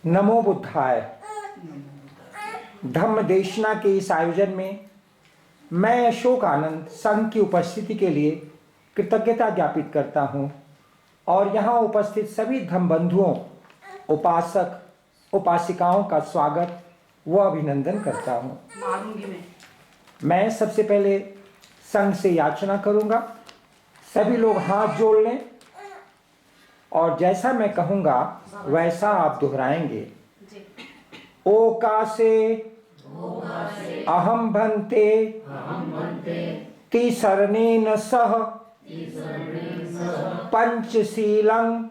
नमो बुद्धाय। धम्म देशना के इस आयोजन में मैं अशोक आनंद संघ की उपस्थिति के लिए कृतज्ञता ज्ञापित करता हूं और यहाँ उपस्थित सभी धम्म बंधुओं, उपासक उपासिकाओं का स्वागत व अभिनंदन करता हूं। मैं सबसे पहले संघ से याचना करूंगा, सभी लोग हाथ जोड़ लें और जैसा मैं कहूंगा वैसा आप दोहराएंगे। ओकासे अहम भन्ते तिसरणेन सह पंचशीलं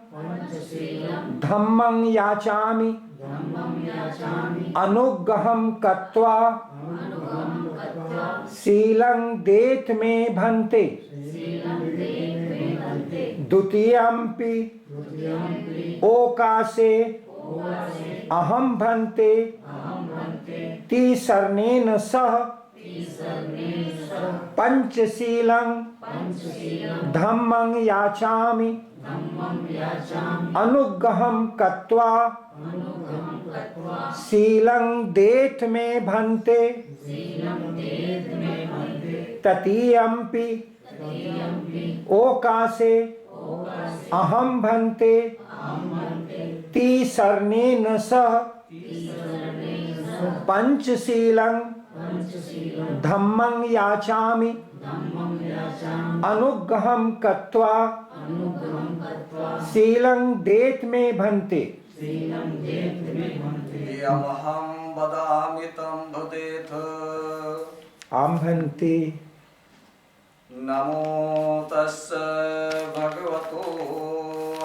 धम्मं याचामि अनुग्रहं कृत्वा शीलं देत मे भन्ते द्वितीयंपि ओकासे अहम भन्ते तिसरणेन सह पंचशीलं धम्मं याचामि अनुग्रहं कृत्वा शीलं देत मे भन्ते तृतीयंपि ओकासे अहम भन्ते तिसरणेन सह पंचशीलं धम्मं याचामि अनुग्रहं कृत्वा शीलं देत मे भन्ते। यमहं वदामि तं वदेथ। आम भन्ते। नमो तस्स भगवतो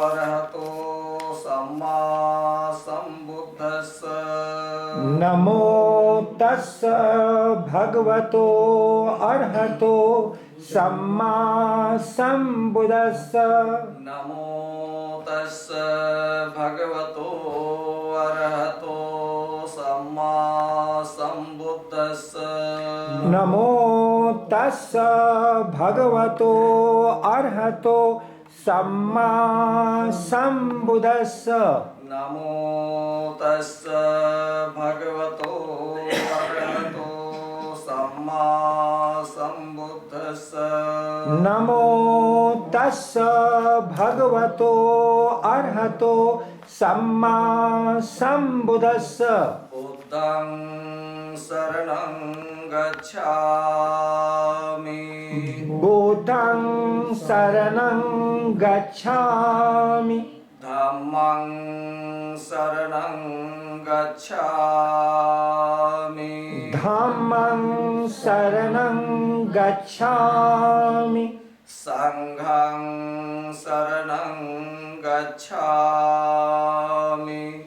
अरहतो सम्मा सम्बुद्धस्स। नमो तस्स भगवतो अरहतो सम्मा सम्बुद्धस्स। नमो तस्स भगवतो अरहतो सम्मा सम्बुद्धस्स। नमो तस्स भगवतो अरहतो सम्मा सम्बुद्धस्स। नमो तस्स भगवतो अरहतो सम्मा सम्बुद्धस्स। नमो तस्स भगवतो अरहतो सम्मा सम्बुद्धस्स। बुद्धं शरणं गच्छामि। बुद्धं शरणं गच्छामि। धम्मं शरणं गच्छामि। धम्मं शरणं गच्छामि। संघं शरणं गच्छामि।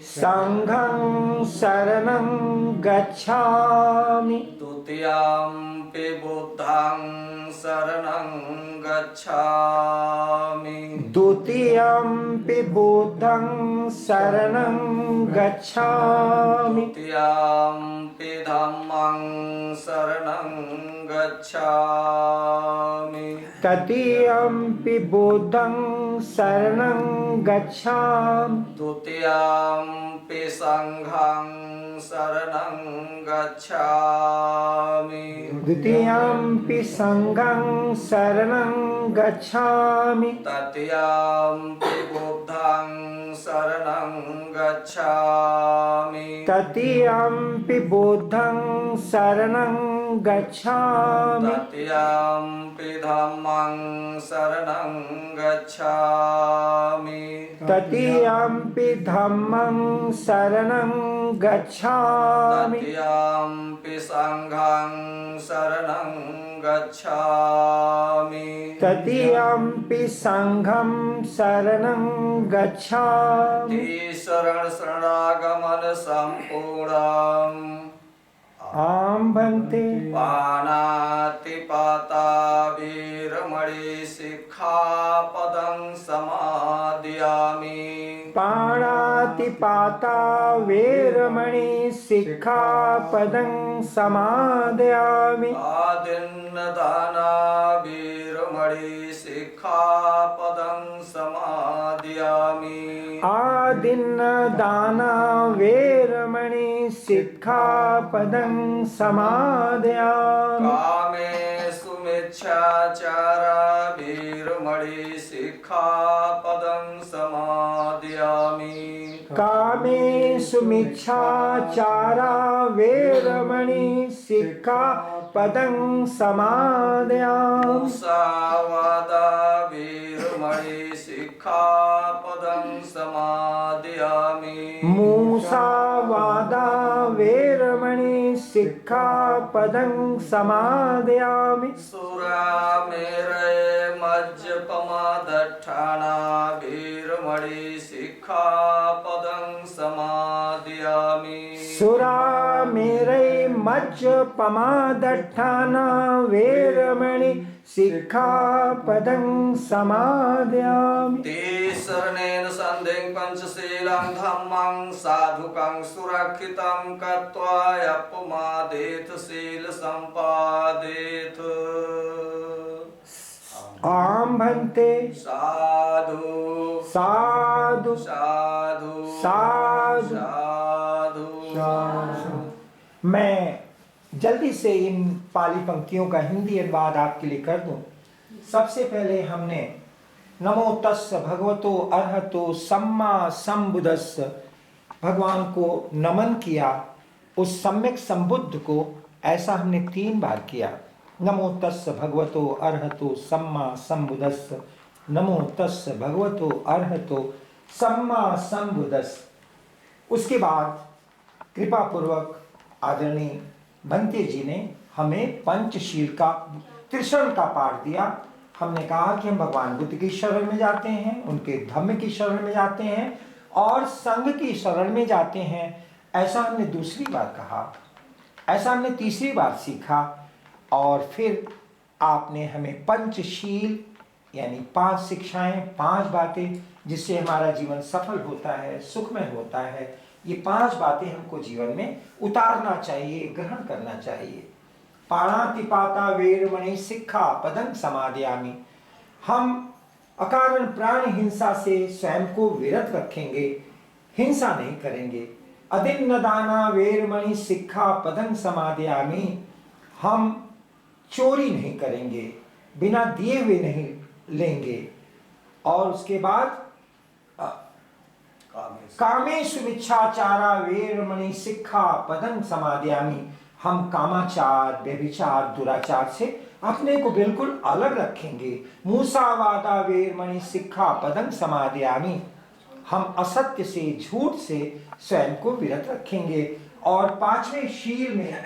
संघं शरणं गच्छामि। द्वितीयंपि बुद्धं शरणं गच्छामि। द्वितीयंपि बुद्धं शरणं गच्छामि। तृतीयंपि धम्मं शरणं गच्छामि। तृतीयंपि बुद्धं शरणं गच्छामि। द्वितीयंपि संघं शरणं गच्छामि। द्वितीयंपि संघं शरणं गच्छामि। तृतीयंपि बुद्धं शरणं गच्छामि। तृतीयंपि बुद्धं शरणं गच्छामि। तृतीयंपि धम्मं शरणं गच्छामि। तृतीयंपि धम्मं शरणं गच्छामि। तृतीयंपि संघं शरणं गच्छामि। तृतीयंपि संघं शरणं गच्छामि। शरण शरणागमन संपूर्णम्। आम भन्ते। पानातिपाता वीरमणि सिक्खापदं समादयामि। पाणातिपाता पाणातिपाता वेरमणि सिक्खापदं समादयामि आदिन्नदाना वीरमणि सिक्खापदं समादयामि आदिन्नदाना वेरमणि सिक्खापदं समादयामि कामेषु मिच्छाचारा वीरमणि सिक्खापदं समादयामि कामेषु मिच्छाचारा वेरमणि सिक्खापदं समादयामि मुसावादा वीरमणि सिक्खापदं समादयामि मूसावादा वेरमणि सिक्खापदं समादयामि सुरामेरय मज्जपमादट्ठाना वीरमणि सिक्खापदं समादयामि सुरामेरै मज्जपमादट्ठाना वेरमणि सिक्खापदं समादयामि ते शरणेन सन्धिं पंचशीलं धम्मं साधुकं सुरक्षितं कृत्वा यपमादेत शील सम्पादेत आम भन्ते साधु साधु साधु साधु साधु। मैं जल्दी से इन पाली पंक्तियों का हिंदी अनुवाद आपके लिए कर दूं। सबसे पहले हमने नमो तस् भगवतो अर्हतो सम्मा संबुद्धस्स भगवान को नमन किया, उस सम्यक संबुद्ध को। ऐसा हमने 3 बार किया। नमो तस् भगवतो अर्हतो सम्मा संबुद्धस्स, नमो तस् भगवतो अर्हतो सम्मा संबुद्धस्स। उसके बाद कृपा पूर्वक आदरणीय भंते जी ने हमें पंचशील का त्रिशरण का पाठ दिया। हमने कहा कि हम भगवान बुद्ध की शरण में जाते हैं, उनके धम्म की शरण में जाते हैं और संघ की शरण में जाते हैं। ऐसा हमने दूसरी बार कहा, ऐसा हमने तीसरी बार सीखा। और फिर आपने हमें पंचशील यानी 5 शिक्षाएं, 5 बातें जिससे हमारा जीवन सफल होता है, सुखमय होता है, ये 5 बातें हमको जीवन में उतारना चाहिए, ग्रहण करना चाहिए। पाणातिपाता वेरमणि सिक्खापदं समादयामि। हम अकारण प्राण हिंसा से स्वयं को विरत रखेंगे, हिंसा नहीं करेंगे। अदिन्नदाना वेरमणि सिक्खापदं समादयामि। हम चोरी नहीं करेंगे, बिना दिए हुए नहीं लेंगे। और उसके बाद कामेषु मिच्छाचारा वेरमणि सिक्खापदं समादयामि। हम कामाचार, व्यभिचार, दुराचार से अपने को बिल्कुल अलग रखेंगे। मूसावादा वेरमणि सिक्खापदं समादयामि। हम असत्य से, झूठ से स्वयं को विरत रखेंगे। और 5वें शील में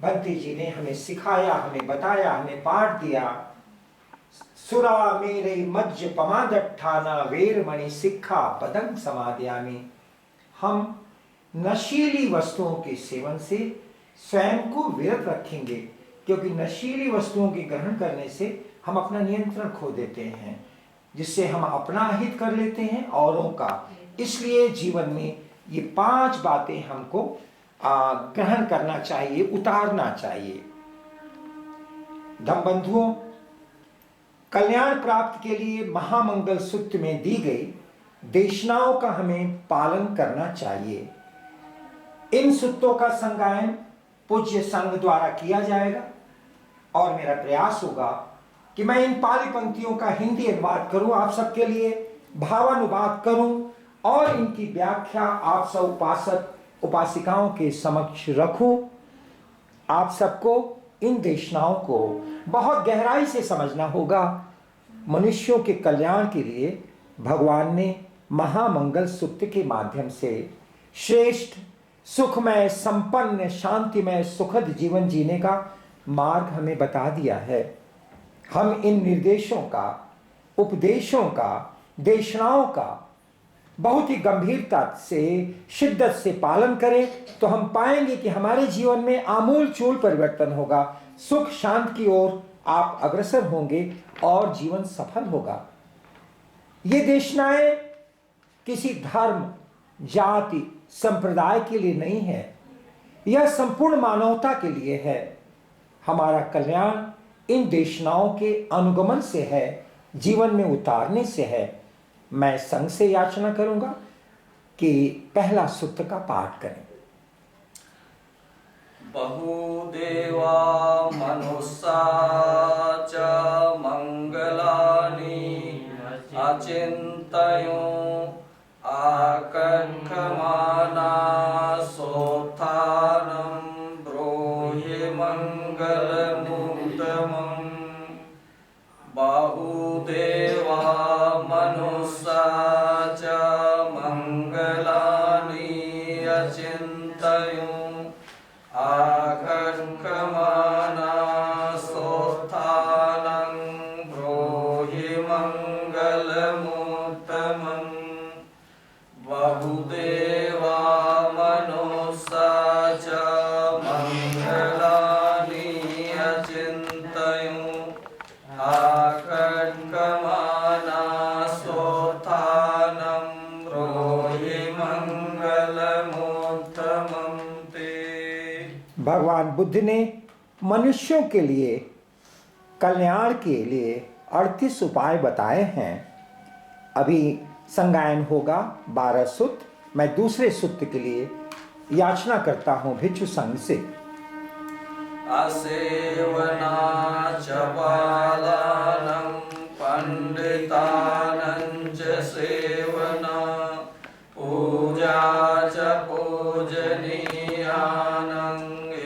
भंते जी ने हमें सिखाया, हमें बताया, हमें पाठ दिया। सुरा मेरे मज्ज पमादट्ठाना वेरमणि सिक्खापदं समादयामि। हम नशीली वस्तुओं के सेवन से स्वयं को विरत रखेंगे, क्योंकि नशीली वस्तुओं के ग्रहण करने से हम अपना नियंत्रण खो देते हैं, जिससे हम अपना हित कर लेते हैं औरों का। इसलिए जीवन में ये 5 बातें हमको ग्रहण करना चाहिए, उतारना चाहिए। धम्मबंधुओं, कल्याण प्राप्त के लिए महामंगल सूत्र में दी गई देशनाओं का हमें पालन करना चाहिए। इन सूत्रों का संगायन पूज्य संघ द्वारा किया जाएगा और मेरा प्रयास होगा कि मैं इन पाली पंक्तियों का हिंदी अनुवाद करूं, आप सबके लिए भावानुवाद करूं और इनकी व्याख्या आप सब उपासक उपासिकाओं के समक्ष रखूं। आप सबको इन देशनाओं को बहुत गहराई से समझना होगा। मनुष्यों के कल्याण के लिए भगवान ने महामंगल सूत्र के माध्यम से श्रेष्ठ, सुखमय, संपन्न, शांतिमय, सुखद जीवन जीने का मार्ग हमें बता दिया है। हम इन निर्देशों का, उपदेशों का, देशनाओं का बहुत ही गंभीरता से, शिद्दत से पालन करें तो हम पाएंगे कि हमारे जीवन में आमूल चूल परिवर्तन होगा। सुख शांति की ओर आप अग्रसर होंगे और जीवन सफल होगा। ये देशनाएं किसी धर्म, जाति संप्रदाय के लिए नहीं है, यह संपूर्ण मानवता के लिए है। हमारा कल्याण इन देशनाओं के अनुगमन से है, जीवन में उतारने से है। मैं संघ से याचना करूंगा कि पहला सूत्र का पाठ करें। बहुदेवा मनुष्या च मंगलानि अचिन्तयो आकर्षमाना सोत्थानं ब्रूहि मंगलमुत्तमम्। बहुदेवा मनुष्या च मंगलानि अचिन्तयो आकर्षमाना सोत्थानं ब्रूहि मंगलमुत्तमम्। बहुदेवा मनुष्या च मंगलानि अचिन्तयो आकर्षमाना सोत्थानं ब्रूहि मंगलमुत्तमम् ते। भगवान बुद्ध ने मनुष्यों के लिए कल्याण के लिए 38 उपाय बताए हैं। अभी संगायन होगा 12 सूत्र। मैं दूसरे सूत्र के लिए याचना करता हूं भिक्षु संघ से। असेवना च बालानं पंडितानं च सेवना पूजा च पूजनीयानं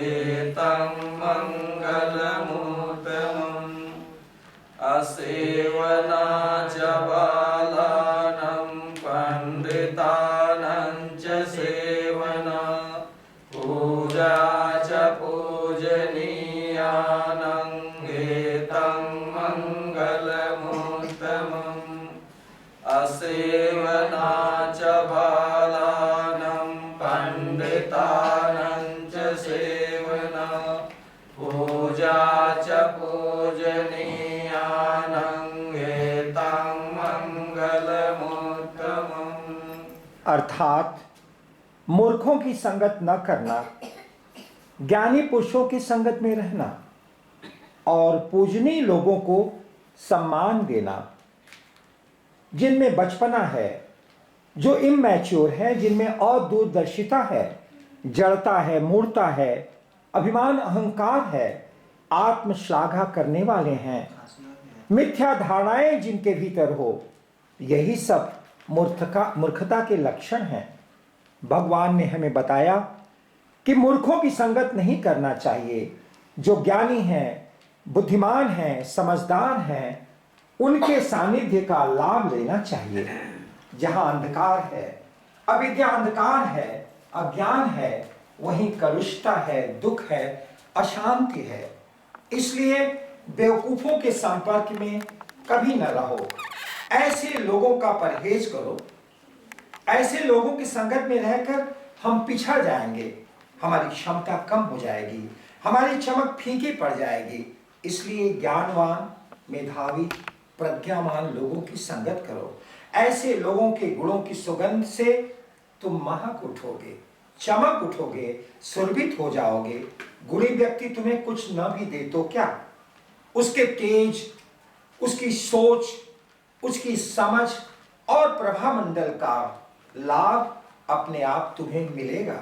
एतं मंगलमुत्तमम्। असेवना च बालानं पंडितानं च सेवना पूजा च पूजनीयानं एतं मंगलमुत्तमम्। असेवना च बालानं पंडितानं च सेवना पूजा च पूजनीयानं एतं मंगलमुत्तमम्। अर्थात मूर्खों की संगत न करना, ज्ञानी पुरुषों की संगत में रहना और पूजनीय लोगों को सम्मान देना। जिनमें बचपना है, जो इमैच्योर है, जिनमें अदूरदर्शिता है, जड़ता है, मूर्ता है, अभिमान अहंकार है, आत्मश्लाघा करने वाले हैं, मिथ्या धारणाएं जिनके भीतर हो, यही सब मूर्खता के लक्षण हैं। भगवान ने हमें बताया कि मूर्खों की संगत नहीं करना चाहिए। जो ज्ञानी हैं, बुद्धिमान हैं, समझदार हैं, उनके सानिध्य का लाभ लेना चाहिए। जहां अंधकार है, अविद्या अंधकार है, अज्ञान है, वहीं कलुषता है, दुख है, अशांति है। इसलिए बेवकूफों के संपर्क में कभी न रहो। ऐसे लोगों का परहेज करो। ऐसे लोगों की संगत में रहकर हम पिछड़ जाएंगे, हमारी क्षमता कम हो जाएगी, हमारी चमक फीकी पड़ जाएगी। इसलिए ज्ञानवान, मेधावी, प्रज्ञावान लोगों की संगत करो। ऐसे लोगों के गुणों की सुगंध से तुम महक उठोगे, चमक उठोगे, सुरभित हो जाओगे। गुणी व्यक्ति तुम्हें कुछ न भी दे तो क्या, उसके तेज, उसकी सोच, उसकी समझ और प्रभामंडल का लाभ अपने आप तुम्हें मिलेगा।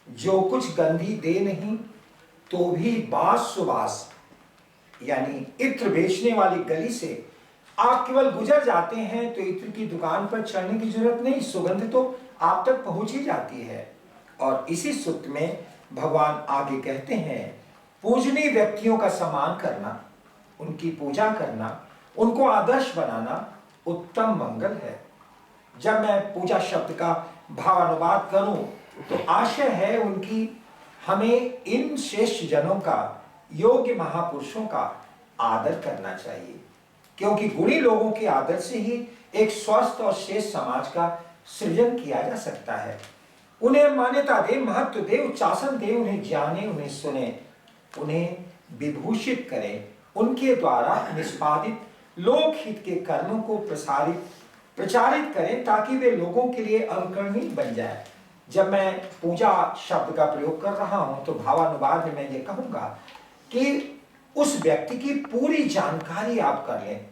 जो कुछ गंधी दे नहीं तो भी बास सुबास यानी इत्र बेचने वाली गली से आप केवल गुजर जाते हैं तो इत्र की दुकान पर चढ़ने की जरूरत नहीं, सुगंध तो आप तक पहुंच ही जाती है। और इसी सूत्र में भगवान आगे कहते हैं, पूजनीय व्यक्तियों का सम्मान करना, उनकी पूजा करना, उनको आदर्श बनाना उत्तम मंगल है। जब मैं पूजा शब्द का भावानुवाद करूं तो आशय है उनकी, हमें इन श्रेष्ठ जनों का, योग्य महापुरुषों का आदर करना चाहिए, क्योंकि गुणी लोगों के आदर से ही एक स्वस्थ और श्रेष्ठ समाज का सृजन किया जा सकता है। उन्हें मान्यता दे, महत्व दे, उच्चासन दे, उन्हें जाने, उन्हें सुने, उन्हें विभूषित करें। उनके द्वारा निष्पादित लोकहित के कर्मों को प्रसारित प्रचारित करें ताकि वे लोगों के लिए अनुकरणीय बन जाए। जब मैं पूजा शब्द का प्रयोग कर रहा हूं तो भावानुवाद में मैं ये कहूंगा कि उस व्यक्ति की पूरी जानकारी आप कर लें।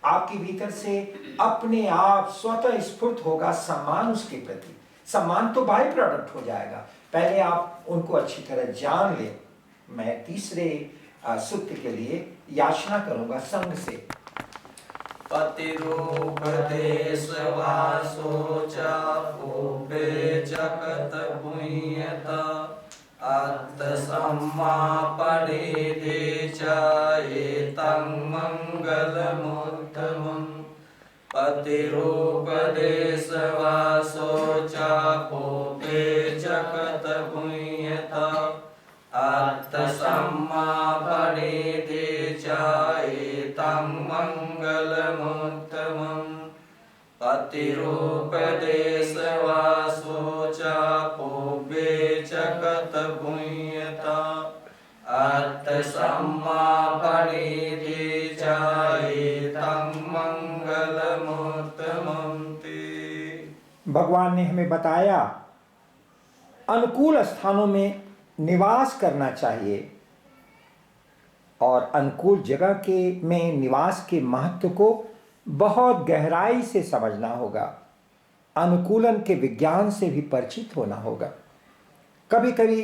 आपके भीतर से अपने आप स्वतः स्फुरित होगा सम्मान उसके प्रति। सम्मान तो बाय प्रोडक्ट हो जाएगा, पहले आप उनको अच्छी तरह जान लें। मैं तीसरे सूत्र के लिए याचना करूंगा संघ से। पतिरूपदेश वासोचा पूर्वे जगत पुण्यत आत्मसम्मा परिधे च एतं मंगलमुत्तमम्। पतिरूपदेश वासोचा पूर्वे जगत पुण्यत आत्मसम्मा परिधे च एतं मंगलमुत्तमम्। पतिरूपदेश वासोचा पूर्वे जगत पुण्यत आत्मसम्मा परिधे च एतं मंगलमुत्तमम्। भगवान ने हमें बताया अनुकूल स्थानों में निवास करना चाहिए और अनुकूल जगह के में निवास के महत्व को बहुत गहराई से समझना होगा। अनुकूलन के विज्ञान से भी परिचित होना होगा। कभी कभी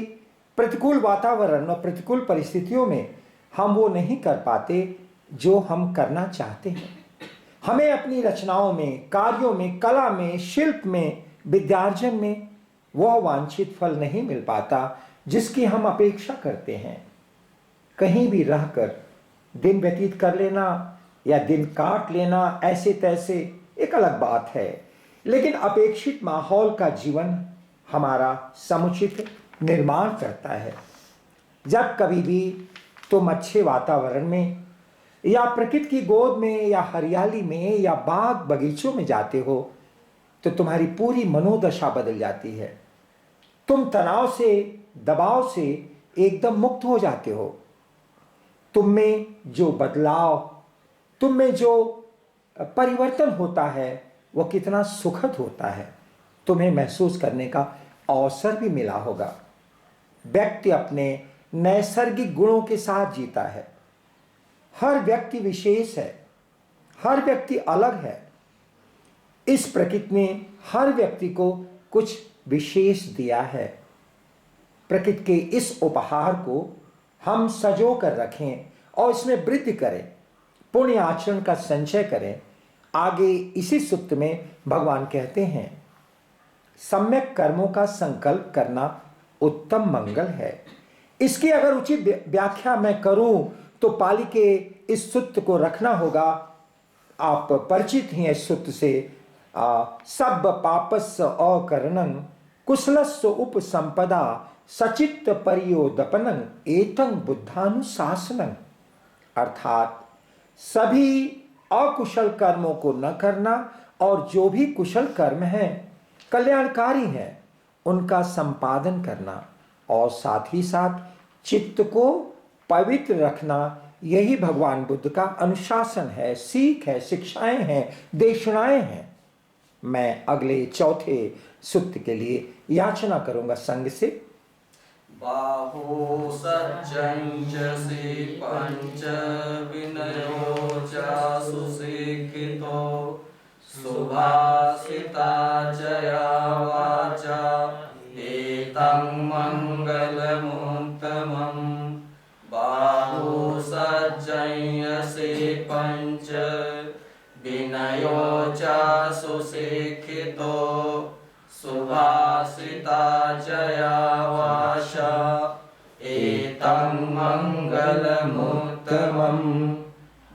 प्रतिकूल वातावरण और प्रतिकूल परिस्थितियों में हम वो नहीं कर पाते जो हम करना चाहते हैं। हमें अपनी रचनाओं में, कार्यों में, कला में, शिल्प में, विद्यार्जन में वह वांछित फल नहीं मिल पाता जिसकी हम अपेक्षा करते हैं। कहीं भी रहकर दिन व्यतीत कर लेना या दिन काट लेना ऐसे तैसे एक अलग बात है, लेकिन अपेक्षित माहौल का जीवन हमारा समुचित निर्माण करता है। जब कभी भी तुम अच्छे वातावरण में या प्रकृति की गोद में या हरियाली में या बाग बगीचों में जाते हो तो तुम्हारी पूरी मनोदशा बदल जाती है। तुम तनाव से, दबाव से एकदम मुक्त हो जाते हो। तुम में जो बदलाव, तुम में जो परिवर्तन होता है वह कितना सुखद होता है, तुम्हें महसूस करने का अवसर भी मिला होगा। व्यक्ति अपने नैसर्गिक गुणों के साथ जीता है। हर व्यक्ति विशेष है, हर व्यक्ति अलग है। इस प्रकृति ने हर व्यक्ति को कुछ विशेष दिया है। प्रकृति के इस उपहार को हम सजो कर रखें और इसमें वृद्धि करें, पुण्य आचरण का संचय करें। आगे इसी सूत्र में भगवान कहते हैं, सम्यक कर्मों का संकल्प करना उत्तम मंगल है। इसकी अगर उचित व्याख्या मैं करूं तो पाली के इस सूत्र को रखना होगा। आप परिचित हैं इस सूत्र से। सब पापस्य अकरणं कुशलस्य उपसंपदा सचित्त परियोदपनं एतं बुद्धानुशासनं। अर्थात सभी अकुशल कर्मों को न करना और जो भी कुशल कर्म हैं, कल्याणकारी हैं, उनका संपादन करना और साथ ही साथ चित्त को पवित्र रखना, यही भगवान बुद्ध का अनुशासन है, सीख है, शिक्षाएं हैं, देशनाएं हैं। मैं अगले चौथे सूत्र के लिए याचना करूंगा संघ से। बाहु सज्जंजसि पंच विनयो च सुशिक्षितो सुभाषिता जया वाचा एतं मंगलमुत्तमम्। बाहु सज्जंजसि पंच विनयो च सुशिक्षितो सुभाषिता जया वाचा एतं मंगलमुत्तमम्।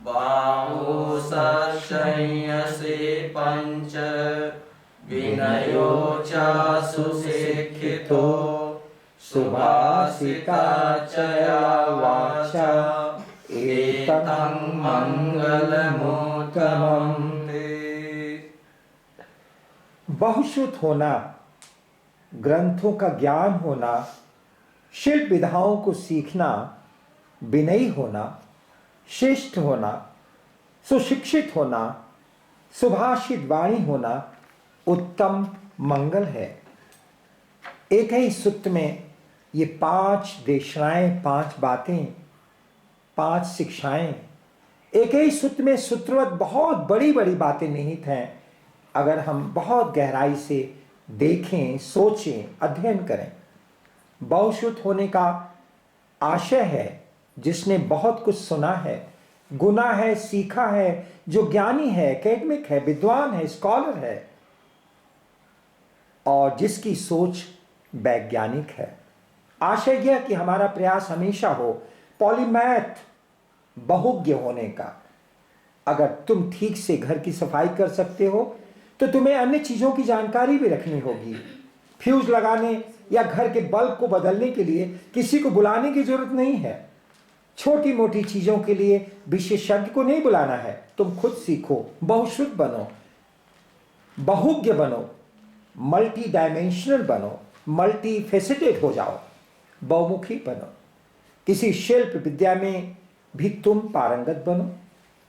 बाहु सज्जंजसि पंच विनयो च सुशिक्षितो सुभाषिता जया वाचा एतं मंगलमुत्तमम्। बहुश्रुत होना, ग्रंथों का ज्ञान होना, शिल्प विधाओं को सीखना, विनयी होना, श्रेष्ठ होना, सुशिक्षित होना, सुभाषित वाणी होना उत्तम मंगल है। एक ही सूत्र में ये 5 देशनाएं, 5 बातें, 5 शिक्षाएं, एक ही सूत्र में सूत्रवत बहुत बड़ी बड़ी बातें निहित हैं। अगर हम बहुत गहराई से देखें, सोचें, अध्ययन करें। बहुश्रुत होने का आशय है जिसने बहुत कुछ सुना है, गुना है, सीखा है, जो ज्ञानी है, एकेडमिक है, विद्वान है, स्कॉलर है और जिसकी सोच वैज्ञानिक है। आशय यह कि हमारा प्रयास हमेशा हो पॉलीमैथ, बहुज्ञ होने का। अगर तुम ठीक से घर की सफाई कर सकते हो तो तुम्हें अन्य चीजों की जानकारी भी रखनी होगी। फ्यूज लगाने या घर के बल्ब को बदलने के लिए किसी को बुलाने की जरूरत नहीं है। छोटी मोटी चीजों के लिए विशेषज्ञ को नहीं बुलाना है, तुम खुद सीखो, बहुश्रुत बनो, बहुज्ञ बनो, मल्टी डायमेंशनल बनो, मल्टी फेसेटेड हो जाओ, बहुमुखी बनो। किसी शिल्प विद्या में भी तुम पारंगत बनो।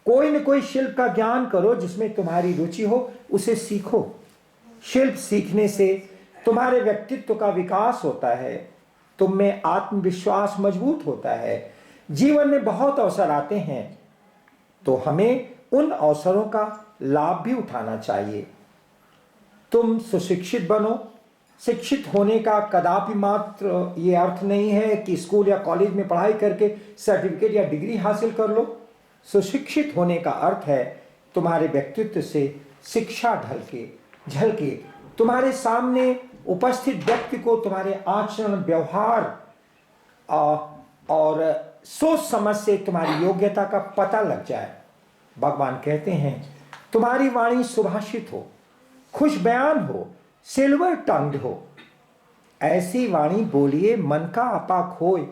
कोई न कोई शिल्प का ज्ञान करो जिसमें तुम्हारी रुचि हो, उसे सीखो। शिल्प सीखने से तुम्हारे व्यक्तित्व का विकास होता है, तुम में आत्मविश्वास मजबूत होता है। जीवन में बहुत अवसर आते हैं तो हमें उन अवसरों का लाभ भी उठाना चाहिए। तुम सुशिक्षित बनो। शिक्षित होने का कदापि मात्र ये अर्थ नहीं है कि स्कूल या कॉलेज में पढ़ाई करके सर्टिफिकेट या डिग्री हासिल कर लो। सुशिक्षित होने का अर्थ है तुम्हारे व्यक्तित्व से शिक्षा झलके तुम्हारे सामने उपस्थित व्यक्ति को तुम्हारे आचरण, व्यवहार और सोच समझ से तुम्हारी योग्यता का पता लग जाए। भगवान कहते हैं तुम्हारी वाणी सुभाषित हो, खुश बयान हो, सिल्वर टंग्ड हो। ऐसी वाणी बोलिए मन का आपा खोए,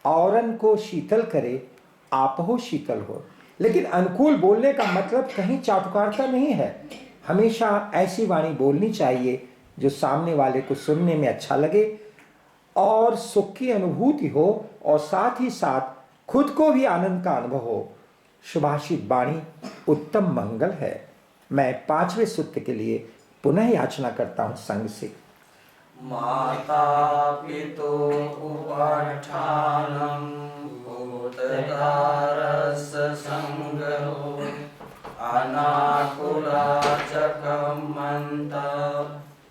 औरन को शीतल करे, आप हो शीतल हो। लेकिन अनुकूल बोलने का मतलब कहीं चाटुकारता नहीं है। हमेशा ऐसी वाणी बोलनी चाहिए जो सामने वाले को सुनने में अच्छा लगे और सुख की अनुभूति हो और साथ ही साथ खुद को भी आनंद का अनुभव हो। सुभाषित वाणी उत्तम मंगल है। मैं 5वें सूत्र के लिए पुनः याचना करता हूं संग से। माता पितु उपष्ठानं भूतदारस संगरो अनाकुलाचकमन्त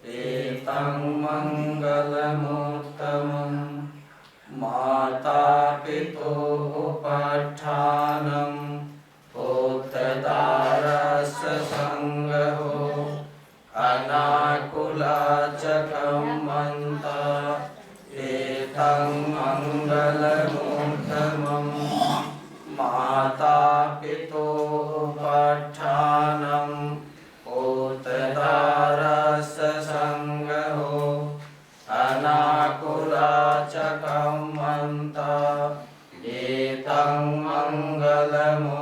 एतं मंगलमुत्तमं। माता पितु उपष्ठानं भूतदारस संगरो अनाकुलाचकमन्त एतं मंगलमुत्तमं। माता पितुः उपष्ठानं भूतदारस संगरो अनाकुलाचकमन्त एतं मंगलमुत्तमं।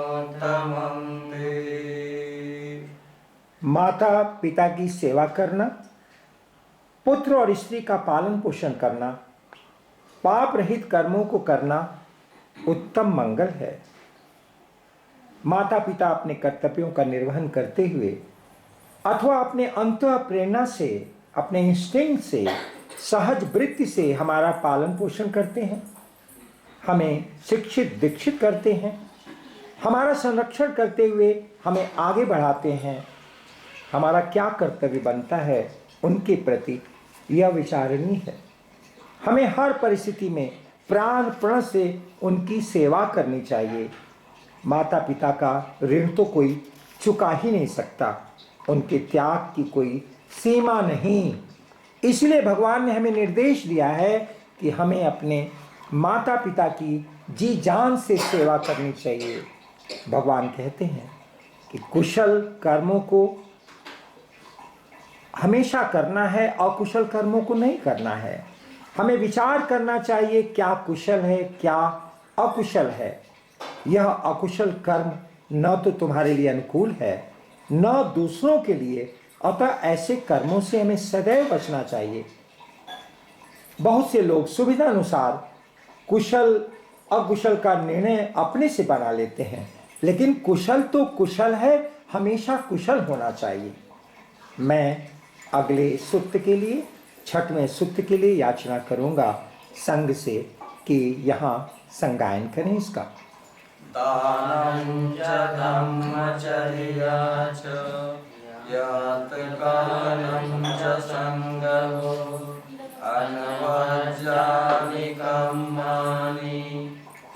माता पिता की सेवा करना, पुत्र और स्त्री का पालन पोषण करना, पाप रहित कर्मों को करना उत्तम मंगल है। माता पिता अपने कर्तव्यों का निर्वहन करते हुए अथवा अपने अंतः प्रेरणा से, अपने इंस्टिंक्ट से, सहज वृत्ति से हमारा पालन पोषण करते हैं, हमें शिक्षित दीक्षित करते हैं, हमारा संरक्षण करते हुए हमें आगे बढ़ाते हैं। हमारा क्या कर्तव्य बनता है उनके प्रति यह विचारणीय है। हमें हर परिस्थिति में प्राण प्रण से उनकी सेवा करनी चाहिए। माता पिता का ऋण तो कोई चुका ही नहीं सकता, उनके त्याग की कोई सीमा नहीं। इसलिए भगवान ने हमें निर्देश दिया है कि हमें अपने माता पिता की जी जान से सेवा करनी चाहिए। भगवान कहते हैं कि कुशल कर्मों को हमेशा करना है, अकुशल कर्मों को नहीं करना है। हमें विचार करना चाहिए क्या कुशल है, क्या अकुशल है। यह अकुशल कर्म न तो तुम्हारे लिए अनुकूल है न दूसरों के लिए, अतः ऐसे कर्मों से हमें सदैव बचना चाहिए। बहुत से लोग सुविधा अनुसार कुशल अकुशल का निर्णय अपने से बना लेते हैं, लेकिन कुशल तो कुशल है, हमेशा कुशल होना चाहिए। मैं अगले सूत्र के लिए, 6वें सूत्र के लिए याचना करूंगा संघ से कि यहाँ संगायन करें इसका। दानं च धम्मचर्या च यातकानं च संगो अनवज्राणि कर्माणि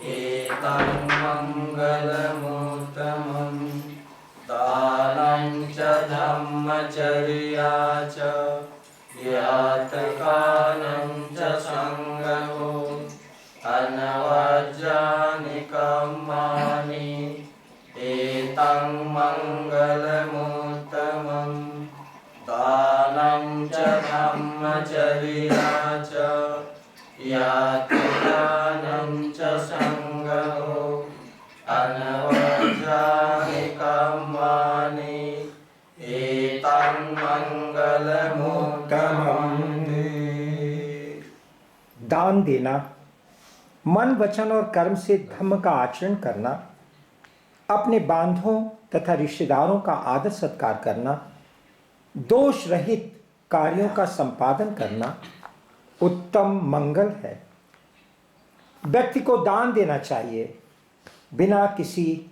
एतं मङ्गलमुत्तमम्। दानं च धम्मचर्या च यातकानं च संगो अनवज्राणि कर्माणि एतं मङ्गलमुत्तमम्। दानं च धम्मचर्या च यातकानं च संगो अनवज्राणि कर्माणि एतं मङ्गलमुत्तमम्। दान देना, मन वचन और कर्म से धम्म का आचरण करना, अपने बांधों तथा रिश्तेदारों का आदर सत्कार करना, दोष रहित कार्यों का संपादन करना उत्तम मंगल है। व्यक्ति को दान देना चाहिए, बिना किसी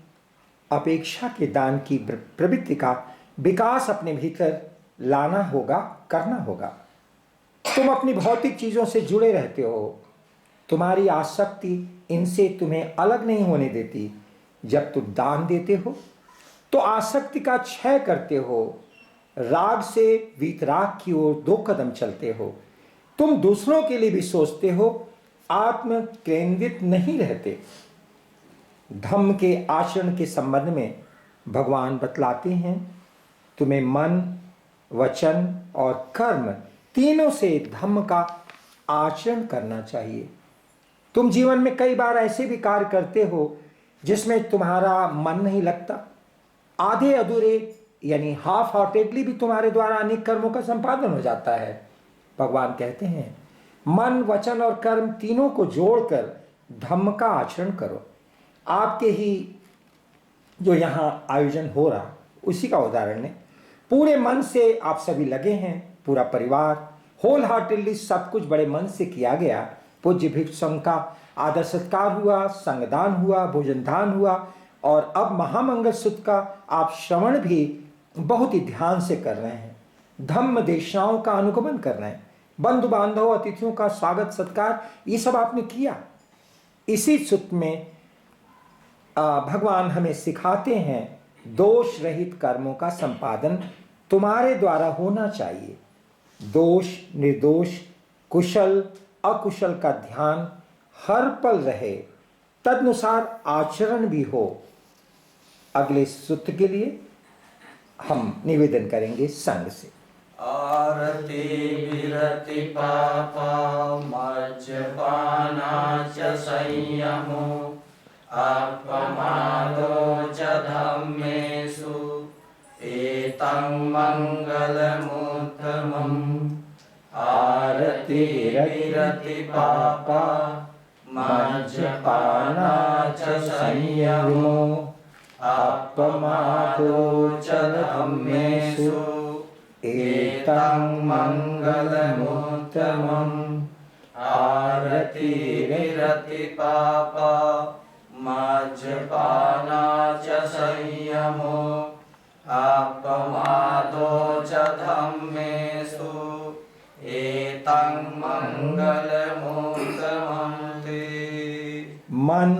अपेक्षा के दान की प्रवृत्ति का विकास अपने भीतर लाना होगा, करना होगा। तुम अपनी भौतिक चीजों से जुड़े रहते हो, तुम्हारी आसक्ति इनसे तुम्हें अलग नहीं होने देती। जब तुम दान देते हो तो आसक्ति का क्षय करते हो, राग से वीतराग की ओर 2 कदम चलते हो। तुम दूसरों के लिए भी सोचते हो, आत्म केंद्रित नहीं रहते। धम्म के आचरण के संबंध में भगवान बतलाते हैं, तुम्हें मन, वचन और कर्म तीनों से धम्म का आचरण करना चाहिए। तुम जीवन में कई बार ऐसे भी कार्य करते हो जिसमें तुम्हारा मन नहीं लगता, आधे अधूरे यानी हाफ हार्टेडली भी तुम्हारे द्वारा अनेक कर्मों का संपादन हो जाता है। भगवान कहते हैं, मन, वचन और कर्म तीनों को जोड़कर धम्म का आचरण करो। आपके ही जो यहाँ आयोजन हो रहा उसी का उदाहरण है। पूरे मन से आप सभी लगे हैं, पूरा परिवार होल हार्टेडली, सब कुछ बड़े मन से किया गया। पूज्य भिक्षुओं का आदर सत्कार हुआ, संगदान हुआ, भोजन दान हुआ और अब महामंगल सूत्र का आप श्रवण भी बहुत ही ध्यान से कर रहे हैं। धम्म देशनाओं का अनुगमन कर रहे हैं, बंधु बांधव अतिथियों का स्वागत सत्कार, ये सब आपने किया। इसी सूत्र में भगवान हमें सिखाते हैं, दोष रहित कर्मों का संपादन तुम्हारे द्वारा होना चाहिए। दोष, निर्दोष, कुशल, अकुशल का ध्यान हर पल रहे, तदनुसार आचरण भी हो। अगले सूत्र के लिए हम निवेदन करेंगे संघ से। आरति विरति पापा मज्जपाना च संयमो अपमादो च धम्मेषु एतं मङ्गलमुत्तमम्। आरति विरति पापा मज्जपाना च संयमो अपमादो च धम्मेषु एतं मङ्गलमुत्तमम्। आरति विरति पापा मज्जपाना च संयमो अपमादो च धम्मेषु एतं मङ्गलमुत्तमम्। मन,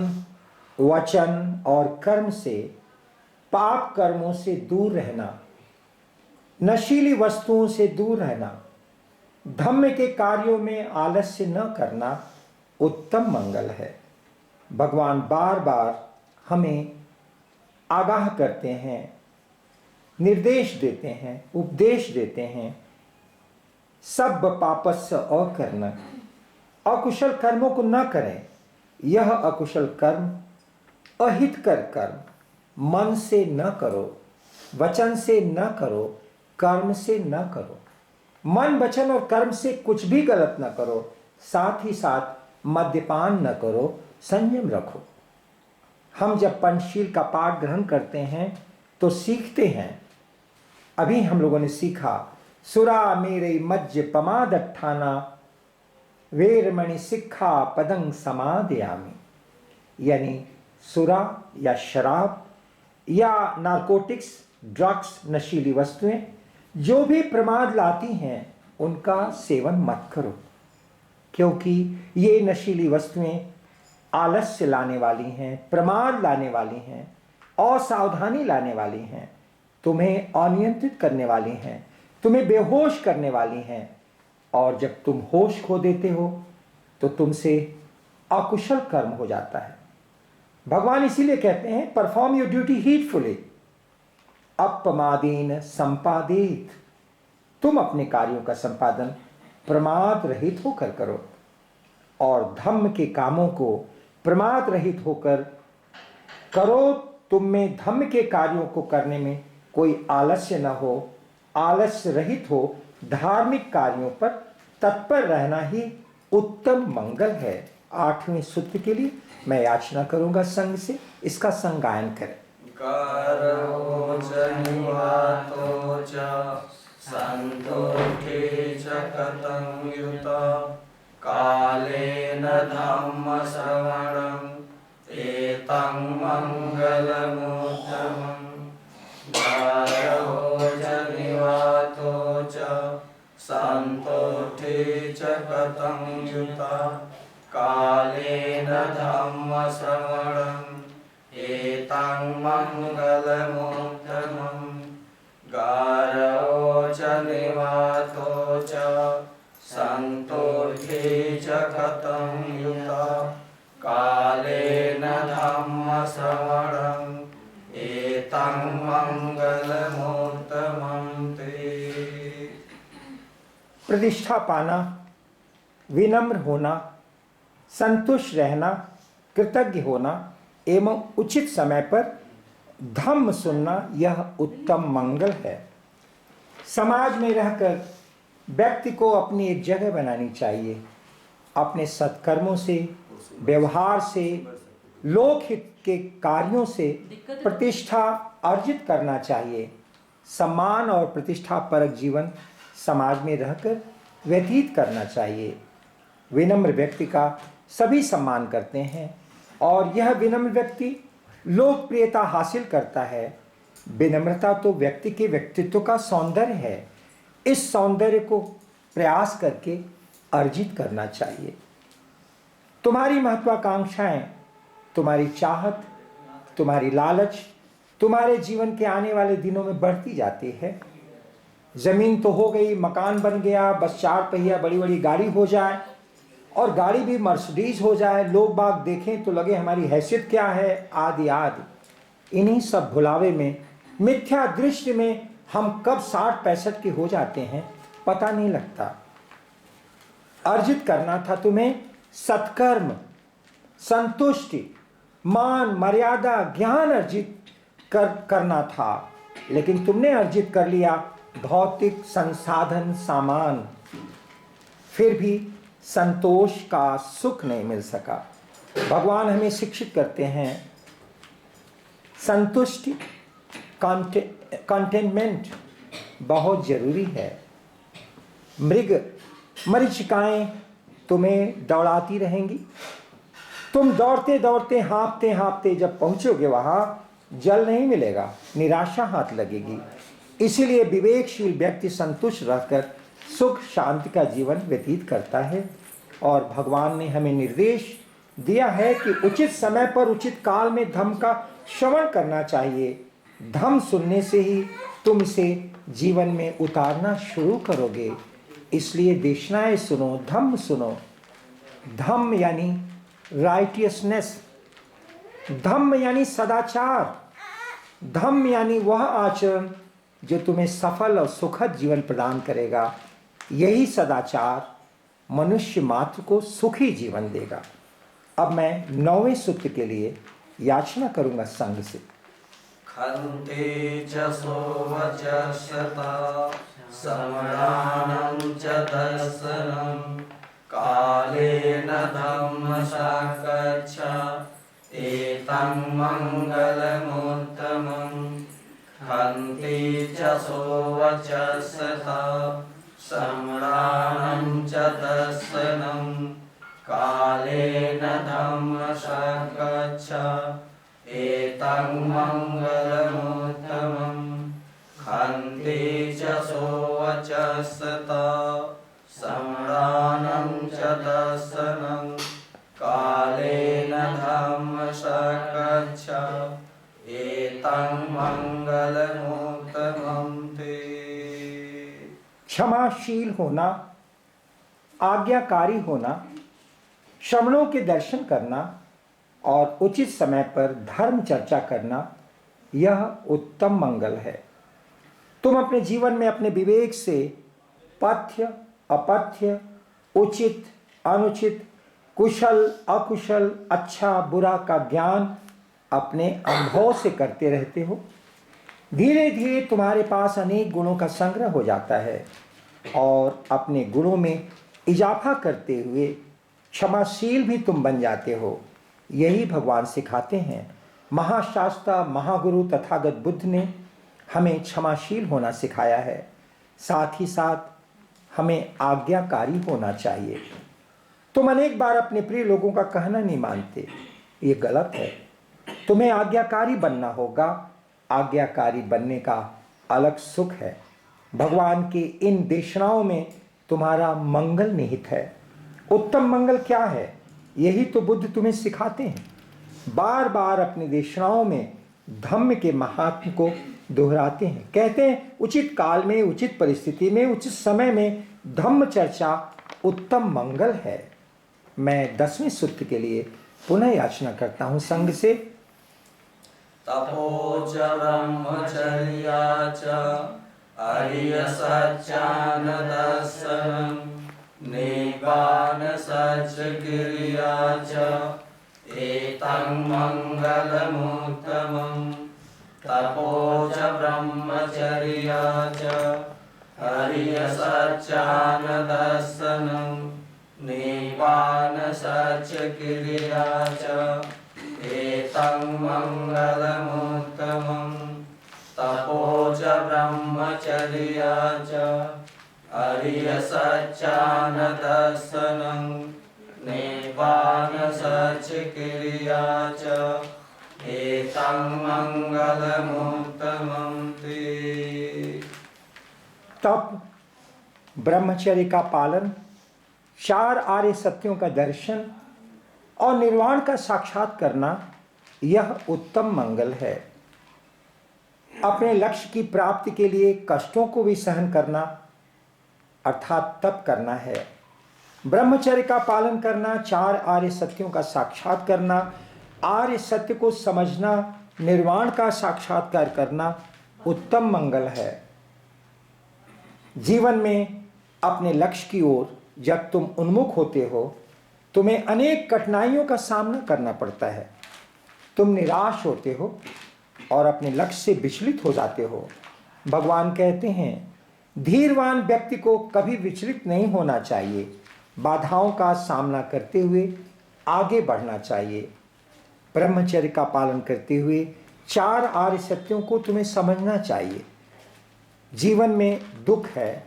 वचन और कर्म से, पाप कर्मों से दूर रहना, नशीली वस्तुओं से दूर रहना, धम्म के कार्यों में आलस्य न करना उत्तम मंगल है। भगवान बार बार हमें आगाह करते हैं, निर्देश देते हैं, उपदेश देते हैं। सब पापस्य अकर्म, अकुशल कर्मों को न करें। यह अकुशल कर्म अहितकर कर्म मन से न करो, वचन से न करो, कर्म से न करो। मन, वचन और कर्म से कुछ भी गलत न करो, साथ ही साथ मद्यपान न करो, संयम रखो। हम जब पंचशील का पाठ ग्रहण करते हैं तो सीखते हैं। अभी हम लोगों ने सीखा सुरा मेरे मज्ज पमादट्ठाना वेरमणि सिक्खा पदं समादयामि। यानी सुरा या शराब या नारकोटिक्स, ड्रग्स, नशीली वस्तुएं जो भी प्रमाद लाती हैं उनका सेवन मत करो, क्योंकि ये नशीली वस्तुएं आलस्य लाने वाली हैं, प्रमाद लाने वाली हैं, असावधानी लाने वाली हैं, तुम्हें अनियंत्रित करने वाली हैं, तुम्हें बेहोश करने वाली हैं। और जब तुम होश खो देते हो तो तुमसे अकुशल कर्म हो जाता है। भगवान इसीलिए कहते हैं परफॉर्म योर ड्यूटी हीटफुली अपमादीन संपादित। तुम अपने कार्यों का संपादन प्रमाद रहित होकर करो और धम्म के कामों को प्रमाद रहित होकर करो। तुम में धम्म के कार्यों को करने में कोई आलस्य न हो, आलस्य रहित हो, धार्मिक कार्यों पर तत्पर रहना ही उत्तम मंगल है। 8वें सूत्र के लिए मैं याचना करूंगा संघ से, इसका संगायन करें। करो च निवातो च संतोषे च कथं युता कालेन धम्म श्रवणं एतं मंगलमुत्तमम्। करो च निवातो च संतोषे च कथं युता कालेन धम्म श्रवणं एतं मंगलमुत्तमम्। गारो च निवातो च संतोषे च कथं युता कालेन धम्म श्रवणं एतं मंगलमुत्तमं ते। प्रतिष्ठा पाना, विनम्र होना, संतुष्ट रहना, कृतज्ञ होना एवं उचित समय पर धम्म सुनना, यह उत्तम मंगल है। समाज में रहकर व्यक्ति को अपनी एक जगह बनानी चाहिए। अपने सत्कर्मों से, व्यवहार से, लोकहित के कार्यों से प्रतिष्ठा अर्जित करना चाहिए। सम्मान और प्रतिष्ठा परक जीवन समाज में रहकर व्यतीत करना चाहिए। विनम्र व्यक्ति का सभी सम्मान करते हैं और यह विनम्र व्यक्ति लोकप्रियता हासिल करता है। विनम्रता तो व्यक्ति के व्यक्तित्व का सौंदर्य है। इस सौंदर्य को प्रयास करके अर्जित करना चाहिए। तुम्हारी महत्वाकांक्षाएं, तुम्हारी चाहत, तुम्हारी लालच तुम्हारे जीवन के आने वाले दिनों में बढ़ती जाती है। जमीन तो हो गई, मकान बन गया, बस 4 पहिया बड़ी बड़ी गाड़ी हो जाए और गाड़ी भी मर्सिडीज हो जाए, लोग बाग देखें तो लगे हमारी हैसियत क्या है, आदि आदि। इन्हीं सब भुलावे में, मिथ्या दृष्टि में हम कब 60-65 के हो जाते हैं पता नहीं लगता। अर्जित करना था तुम्हें सत्कर्म, संतुष्टि, मान, मर्यादा, ज्ञान अर्जित करना था, लेकिन तुमने अर्जित कर लिया भौतिक संसाधन, सामान। फिर भी संतोष का सुख नहीं मिल सका। भगवान हमें शिक्षित करते हैं संतुष्टि, कंटेनमेंट बहुत जरूरी है। मरीचिकाएं तुम्हें दौड़ाती रहेंगी। तुम दौड़ते दौड़ते, हाँफते हाँफते जब पहुंचोगे वहां जल नहीं मिलेगा, निराशा हाथ लगेगी। इसीलिए विवेकशील व्यक्ति संतुष्ट रहकर सुख शांति का जीवन व्यतीत करता है। और भगवान ने हमें निर्देश दिया है कि उचित समय पर उचित काल में धम्म का श्रवण करना चाहिए। धम्म सुनने से ही तुम इसे जीवन में उतारना शुरू करोगे। इसलिए देशनाएं सुनो, धम्म सुनो। धम्म यानी राइटियसनेस, धम्म यानी सदाचार, धम्म यानी वह आचरण जो तुम्हें सफल और सुखद जीवन प्रदान करेगा। यही सदाचार मनुष्य मात्र को सुखी जीवन देगा। अब मैं 9वें सूत्र के लिए याचना करूंगा संघ से। खन्ते च सोवचस्यता समणानं च दर्शनं कालेन धम्म साकच्छ एतं मंगलमुत्तमम्। खन्ति च सोवचस्तथा सम्राणं च दर्शनं कालेन धम्मसङ्गच्छ एतं मङ्गलमुत्तमम् खन्ति च सोवचस्तथा सम्राणं च दर्शनं कालेन धम्मसङ्गच्छ एतं मङ्गलमुत्तमं ते। क्षमाशील होना, आज्ञाकारी होना, श्रमणों के दर्शन करना और उचित समय पर धर्म चर्चा करना, यह उत्तम मंगल है। तुम अपने जीवन में अपने विवेक से पथ्य अपथ्य, उचित अनुचित, कुशल अकुशल, अच्छा बुरा का ज्ञान अपने अनुभव से करते रहते हो। धीरे धीरे तुम्हारे पास अनेक गुणों का संग्रह हो जाता है और अपने गुणों में इजाफा करते हुए क्षमाशील भी तुम बन जाते हो। यही भगवान सिखाते हैं। महाशास्त्र महागुरु तथागत बुद्ध ने हमें क्षमाशील होना सिखाया है। साथ ही साथ हमें आज्ञाकारी होना चाहिए। तुम अनेक बार अपने प्रिय लोगों का कहना नहीं मानते, ये गलत है। तुम्हें आज्ञाकारी बनना होगा। आज्ञाकारी बनने का अलग सुख है। भगवान के इन देशनाओं में तुम्हारा मंगल निहित है। उत्तम मंगल क्या है, यही तो बुद्ध तुम्हें सिखाते हैं। बार बार अपनी देशनाओं में धम्म के महात्म को दोहराते हैं। कहते हैं उचित काल में, उचित परिस्थिति में, उचित समय में धम्म चर्चा उत्तम मंगल है। मैं 10वें सूत्र के लिए पुनः याचना करता हूं संघ से। तपो च ब्रह्मचर्या च अरिय सच्चान दर्शनम निवान सच क्रिया च एतं मंगलमुत्तमम्। तपो च ब्रह्मचर्या च अरिय सच्चान दर्शनम निवान सच क्रिया च एतं मंगलमुत्तमम्। तपो च ब्रह्मचर्या च अरिय सच्चान दर्शनं निवान सच क्रिया च एतं मंगलमुत्तमं ते। तप, ब्रह्मचर्य का पालन, 4 आर्य सत्यों का दर्शन और निर्वाण का साक्षात करना, यह उत्तम मंगल है। अपने लक्ष्य की प्राप्ति के लिए कष्टों को भी सहन करना अर्थात तप करना है। ब्रह्मचर्य का पालन करना, 4 आर्य सत्यों का साक्षात करना, आर्य सत्य को समझना, निर्वाण का साक्षात्कार करना उत्तम मंगल है। जीवन में अपने लक्ष्य की ओर जब तुम उन्मुख होते हो, तुम्हें अनेक कठिनाइयों का सामना करना पड़ता है। तुम निराश होते हो और अपने लक्ष्य से विचलित हो जाते हो। भगवान कहते हैं धीरवान व्यक्ति को कभी विचलित नहीं होना चाहिए। बाधाओं का सामना करते हुए आगे बढ़ना चाहिए। ब्रह्मचर्य का पालन करते हुए 4 आर्य सत्यों को तुम्हें समझना चाहिए। जीवन में दुख है,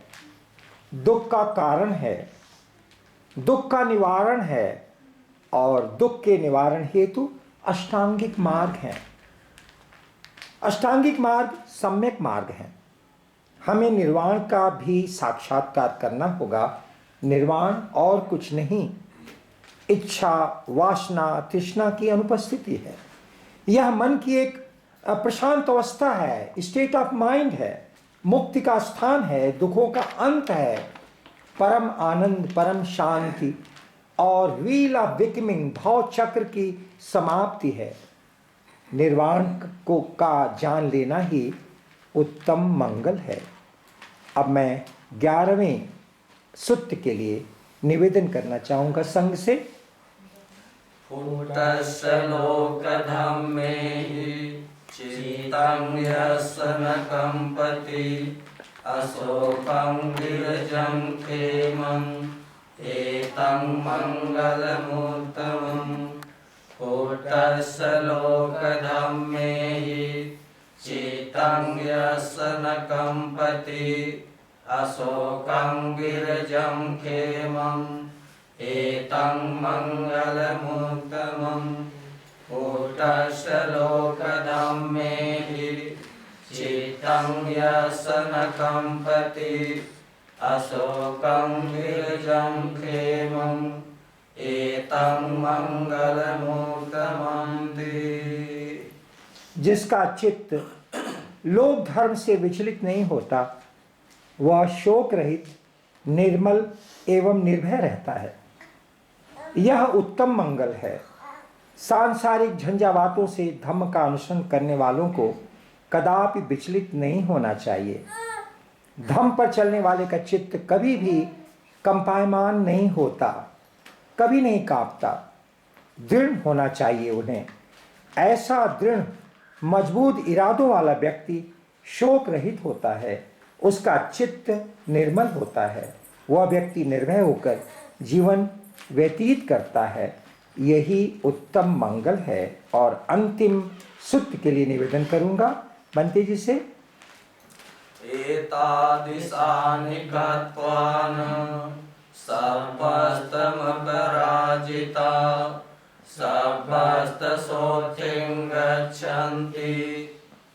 दुख का कारण है, दुख का निवारण है और दुख के निवारण हेतु अष्टांगिक मार्ग है। अष्टांगिक मार्ग सम्यक मार्ग है। हमें निर्वाण का भी साक्षात्कार करना होगा। निर्वाण और कुछ नहीं, इच्छा वासना तृष्णा की अनुपस्थिति है। यह मन की एक प्रशांत अवस्था है, स्टेट ऑफ माइंड है, मुक्ति का स्थान है, दुखों का अंत है, परम आनंद, परम शांति और व्हील ऑफ बिकमिंग, भाव चक्र की समाप्ति है। निर्वाण को का जान लेना ही उत्तम मंगल है। अब मैं 11वें सूत्र के लिए निवेदन करना चाहूँगा संघ से। फुटस्य लोकधम्मे चित्तं यस्य न कंपति अशोकं विरजं क्षेमं एतं मंगलमुत्तमम्। फुटस्य लोकधम्मे चित्तं एतं यस्य न कम्पति अशोकं गिरजं क्षेमम् एतं मङ्गलमुत्तमम् कूटस्य लोकधम्मेभिः चित्तं यस्य न कम्पति अशोकं गिरजं क्षेमम् एतं मङ्गलमुत्तमन्ति। जिसका चित्त लोक धर्म से विचलित नहीं होता वह शोक रहित, निर्मल एवं निर्भय रहता है। यह उत्तम मंगल है। सांसारिक झंझावातों से धम्म का अनुसरण करने वालों को कदापि विचलित नहीं होना चाहिए। धम्म पर चलने वाले का चित्त कभी भी कंपायमान नहीं होता, कभी नहीं कांपता। दृढ़ होना चाहिए उन्हें। ऐसा दृढ़ मजबूत इरादों वाला व्यक्ति शोक रहित होता है, उसका चित्त निर्मल होता है, वह व्यक्ति निर्भय होकर जीवन व्यतीत करता है। यही उत्तम मंगल है। और अंतिम सूत्र के लिए निवेदन करूंगा बंते जी से। एतादृशानि गत्वान सर्वस्तमपराजिता सर्वस्तशोचिं गच्छन्ति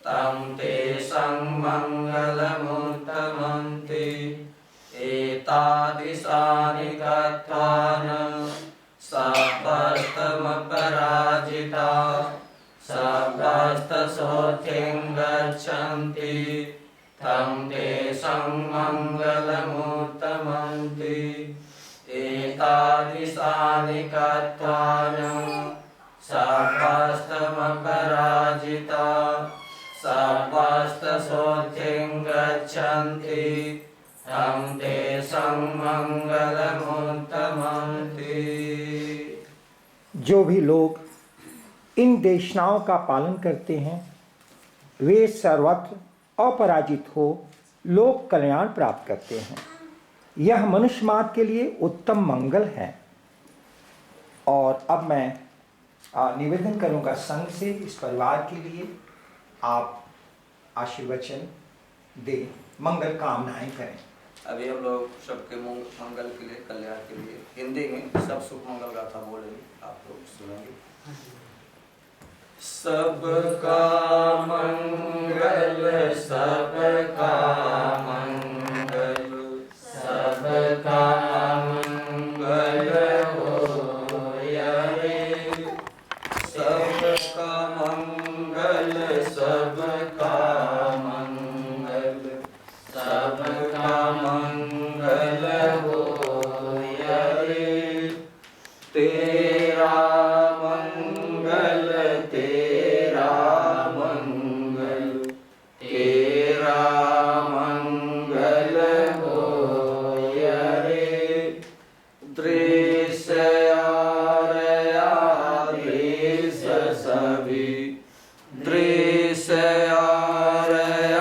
तं तेषां मङ्गलमुत्तमन्ति। एतादृशानि गत्वान सर्वस्तमपराजिता सर्वस्तशोचिं गच्छन्ति तं तेषां मङ्गलमुत्तमन्ति। एतादृशानि गत्वान सर्वस्तमपराजिता सर्वस्तशोचिं गच्छन्ति तं तेषां मङ्गलमुत्तमन्ति। जो भी लोग इन देशनाओं का पालन करते हैं वे सर्वत्र अपराजित हो लोक कल्याण प्राप्त करते हैं। यह मनुष्य मात्र के लिए उत्तम मंगल है। और अब मैं निवेदन करूंगा संघ से, इस परिवार के लिए आप आशीर्वचन दें, मंगल कामनाएं करें। अभी हम लोग सबके मंगल के लिए, कल्याण के लिए हिंदी में सब सुख मंगल गाथा बोलेंगे, आप लोग सुनेंगे। सबका मंगल सबका मंगल सबका मंगल होया रे। सबका मंगल सबका मंगल सबका मंगल होया रे। तेरा मंगल तेरा मंगल तेरा मंगल होया रे। दृश्य और अदृश्य सभी दृश्य और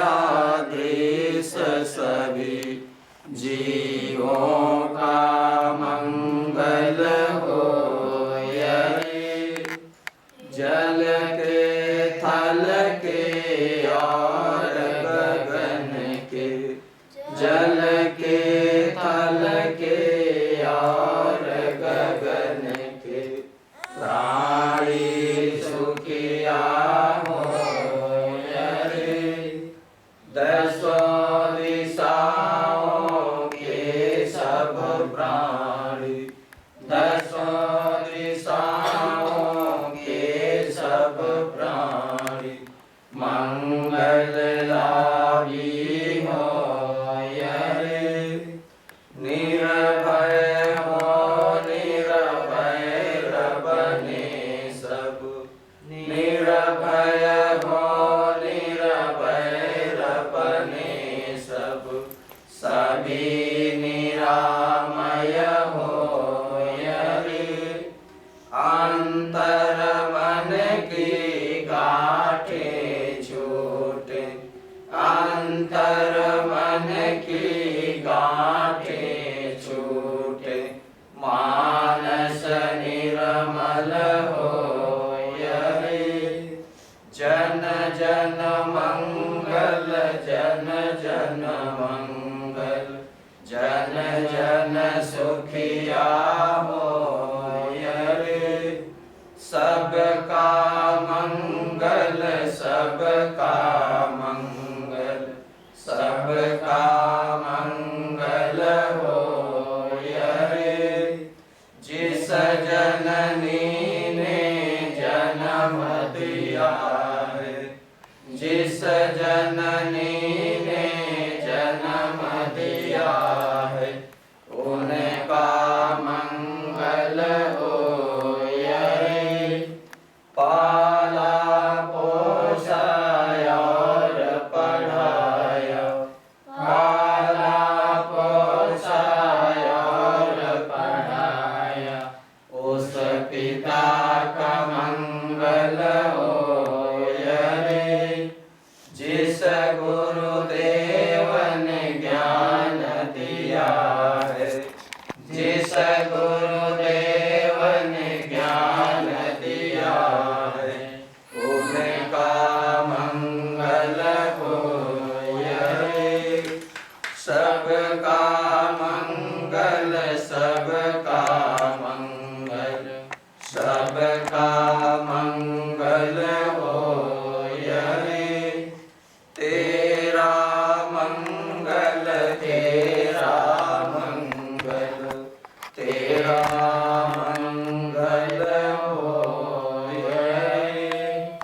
अदृश्य सभी जीवों का मंगल होया रे। जल के थल के और गगन के जल के थल के और गगन गुरुदेव ने ज्ञान दिया है, उनका मंगल होय रे। सबका मंगल, सबका मंगल, सबका मंगल होय रे। तेरा मंगल, तेरा मंगल, तेरा मंगल होय रे।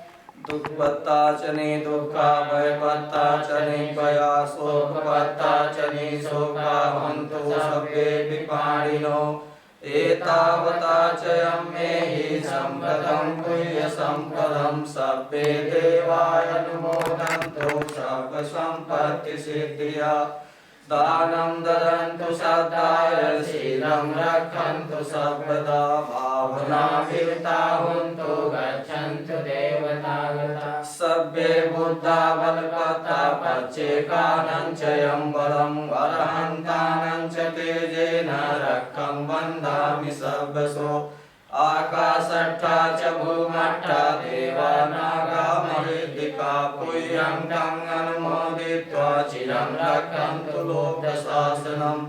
दुख पत्ता चने दुखा, भय पत्ता चने भया, शोक पत्ता चने शोका, हन्तु सभ्ये विपाणिनो। एतावता च अम्मे हि सम्पदं पुण्य सम्पदं, सभ्ये देवाय अनुमोदन्तु सर्व सम्पत्ति सिद्धिया। दानं ददन्तु श्रद्धाय, शीलं रक्षन्तु सर्वदा, भावनाभिरता हुन्तु गच्छन्तु देवतागता। सभ्ये बुद्धा बलवता पच्चेकानं च यं बलं, अरहन्तानं च तेजेन रक्षं वन्दामि सर्वशो। आकाशट्ठा च भूमट्ठा, देवानागा महिद्दिका, पुयं तं अनुमोदित्वा चिरं रक्षन्तु लोकशासनम्।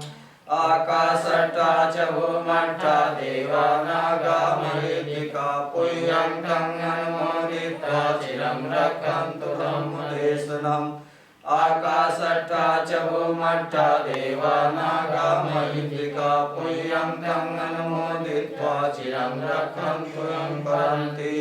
आकाशट्ठा च भूमट्ठा, देवानागा महिद्दिका, पुयं तं अनुमोदित्वा चिरं रक्षन्तु धम्मदेशनम्। आकाशट्ठा च भूमट्ठा, देवानागा महिद्दिका, पुयं तं अनुमोदित्वा चिरं रक्षन्तु यं परन्ति।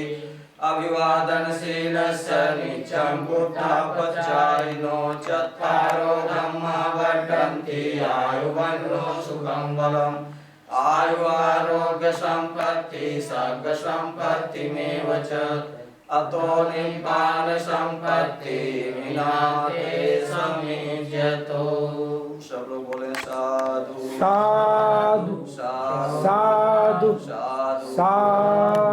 अभिवादनशीलस्य नित्यं बुद्धापचारिणो, चत्वारो धम्मा वर्धन्ति आयुवन्नो सुखं बलम्। आयु आरोग्य सम्पत्ति सर्ग सम्पत्तिमेव च, अतो निब्बान सम्पत्ति विनाते समीज्यतो। सब लोग बोले साधु साधु साधु साधु साधु साधु।